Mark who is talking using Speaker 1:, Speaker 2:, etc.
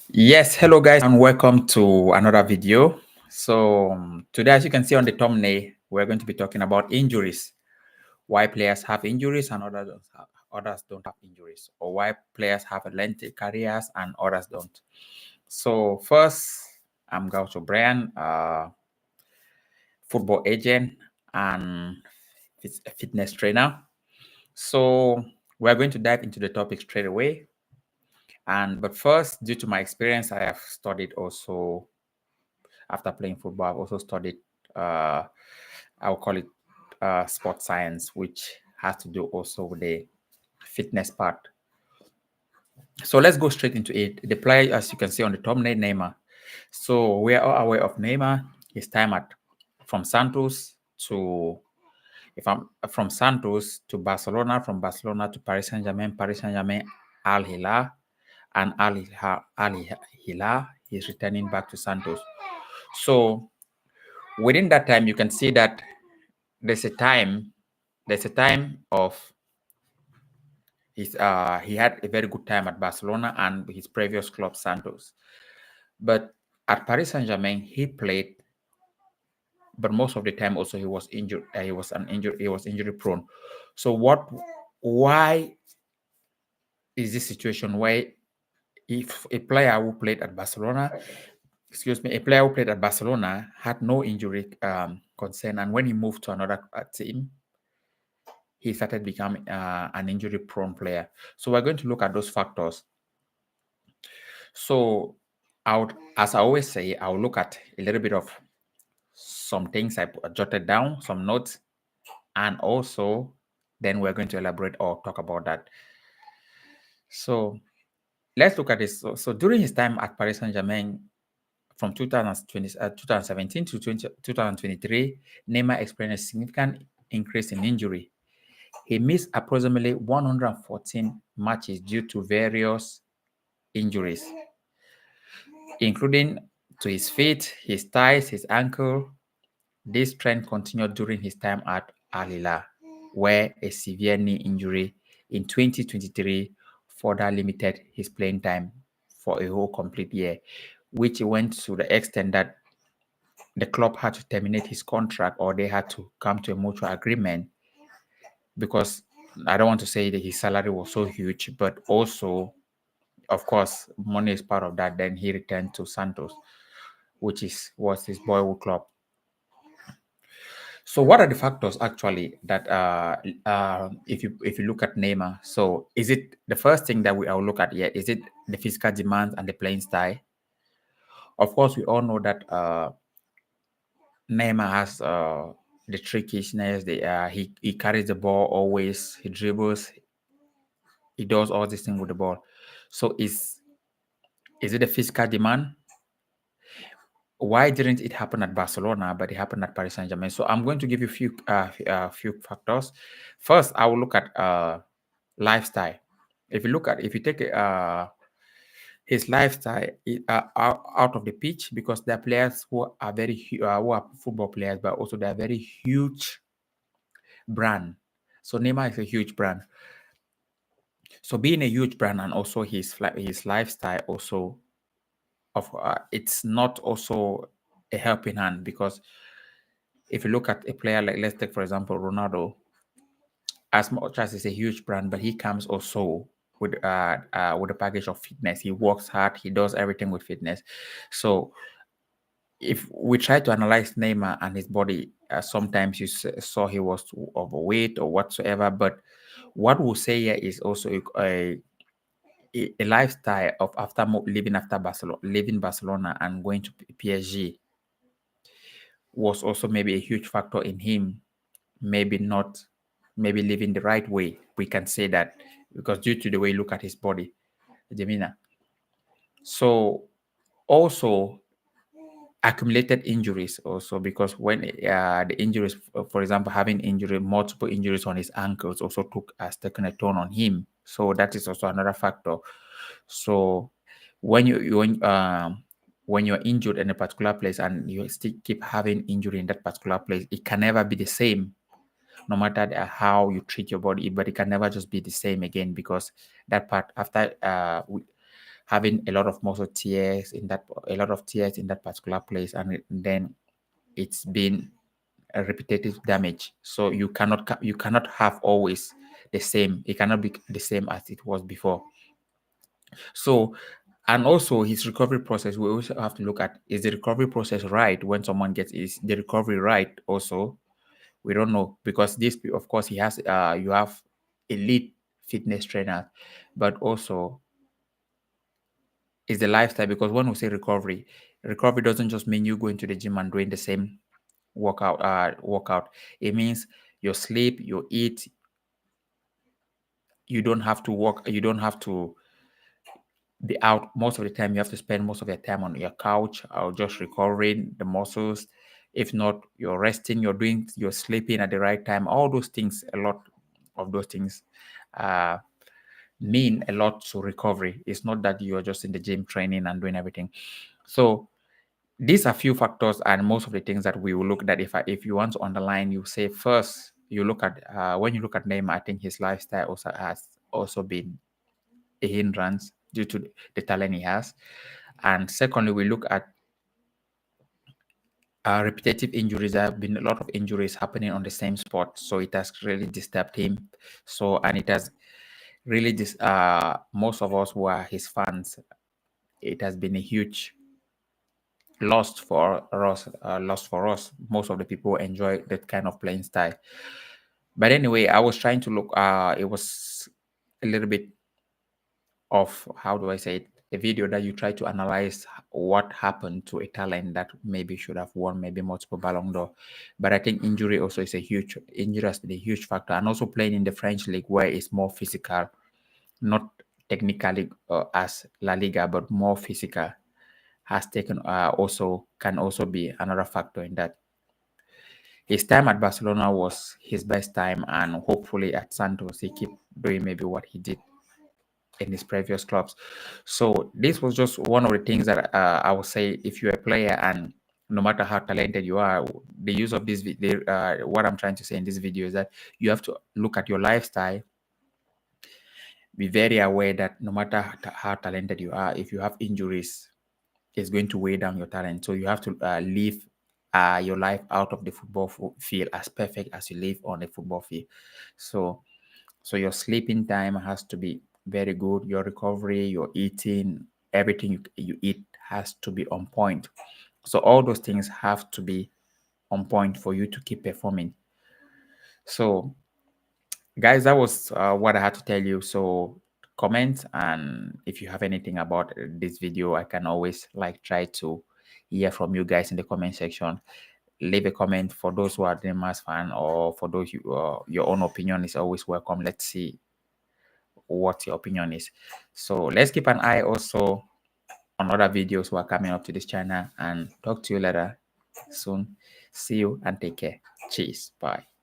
Speaker 1: Yes, hello guys and welcome to another video. So today, as you can see on the thumbnail, we're going to be talking about injuries, why players have injuries and others don't have injuries, or why players have lengthy careers and others don't. So first, I'm Gaucho Brian, football agent and fitness trainer. So we're going to dive into the topic straight away. But first, due to my experience, I have studied also. After playing football, I've also studied, I'll call it sports science, which has to do also with the fitness part. So let's go straight into it. The player, as you can see on the thumbnail, Neymar. So we are all aware of Neymar. His time from Santos to, if I'm from Santos to Barcelona, from Barcelona to Paris Saint-Germain, Al-Hilal, and Al-Hilal is returning back to Santos. So within that time, you can see that there's a time of he had a very good time at Barcelona and his previous club Santos. But at Paris Saint-Germain, he played, but most of the time also he was injured. He was injury prone. So why is this situation where if a player who played at Barcelona, a player who played at Barcelona had no injury concern, and when he moved to another team, he started becoming an injury-prone player. So we're going to look at those factors. So as I always say, I'll look at a little bit of some things I jotted down, some notes, and also then we're going to elaborate or talk about that. So let's look at this. So during his time at Paris Saint-Germain, from 2017 to 2023, Neymar experienced a significant increase in injury. He missed approximately 114 matches due to various injuries, including to his feet, his thighs, his ankle. This trend continued during his time at Al-Hilal, where a severe knee injury in 2023 further limited his playing time for a whole complete year, which went to the extent that the club had to terminate his contract, or they had to come to a mutual agreement, because I don't want to say that his salary was so huge, but also, of course, money is part of that. Then he returned to Santos, which was his boyhood club. So what are the factors actually that if you look at Neymar? So is it the first thing that I'll look at here? Is it the physical demands and the playing style? Of course, we all know that Neymar has the trickishness. He carries the ball always. He dribbles. He does all these things with the ball. So is it a physical demand? Why didn't it happen at Barcelona, but it happened at Paris Saint-Germain? So I'm going to give you a few factors. First, I will look at lifestyle. If you take his lifestyle out of the pitch, because there are players who are who are football players, but also they are very huge brand. So Neymar is a huge brand. So being a huge brand and also his lifestyle also it's not also a helping hand, because if you look at a player like, let's take for example Ronaldo, as much as it's a huge brand, but he comes also with a package of fitness. He works hard, he does everything with fitness. So if we try to analyze Neymar and his body, sometimes you saw he was overweight or whatsoever, but what we'll say here is also a lifestyle of leaving Barcelona and going to PSG was also maybe a huge factor in him maybe living the right way. We can say that, because due to the way you look at his body demeanor. So also accumulated injuries also, because when the injuries, for example, having multiple injuries on his ankles also has taken a toll on him. So that is also another factor. So when when you're injured in a particular place and you still keep having injury in that particular place, it can never be the same. no matter how you treat your body, but it can never just be the same again, because that part after having a lot of muscle tears in that, a lot of tears in that particular place, and then it's been a repetitive damage. So you cannot have always the same. It cannot be the same as it was before. So, and also his recovery process, we also have to look at, is the recovery process right when someone gets, is the recovery right also? We don't know, because this, of course, he has you have elite fitness trainers, but also is the lifestyle, because when we say recovery doesn't just mean you going to the gym and doing the same workout. It means your sleep, your eat. You don't have to work, you don't have to be out most of the time. You have to spend most of your time on your couch or just recovering the muscles. If not, you're resting, you're sleeping at the right time. All those things, a lot of those things mean a lot to recovery. It's not that you're just in the gym training and doing everything. So these are few factors, and most of the things that we will look at. If you want to underline, you say first, you look at when you look at Neymar, I think his lifestyle also has also been a hindrance due to the talent he has. And secondly, we look at repetitive injuries. There have been a lot of injuries happening on the same spot, so it has really disturbed him. So, and it has really most of us who are his fans, it has been a huge loss for us. Most of the people enjoy that kind of playing style. But anyway, I was trying to look. It was a little bit of, how do I say it, a video that you try to analyze what happened to a talent that maybe should have won maybe multiple Ballon d'Or. But I think injury also is injury has been a huge factor, and also playing in the French league where it's more physical, not technically as La Liga, but more physical, has taken can also be another factor in that. His time at Barcelona was his best time, and hopefully at Santos he keep doing maybe what he did in his previous clubs. So this was just one of the things that I would say, if you're a player and no matter how talented you are, the use of this what I'm trying to say in this video is that you have to look at your lifestyle, be very aware that no matter how talented you are, if you have injuries, it's going to weigh down your talent. So you have to live your life out of the football field as perfect as you live on the football field. So your sleeping time has to be very good. Your recovery, your eating, everything you eat has to be on point. So all those things have to be on point for you to keep performing. So guys, that was what I had to tell you. So comment, and if you have anything about this video, I can always try to hear from you guys in the comment section. Leave a comment for those who are Neymar's fan, or for those your own opinion is always welcome. Let's see what your opinion is. So let's keep an eye also on other videos who are coming up to this channel, and talk to you later soon. See you and take care. Cheers. Bye.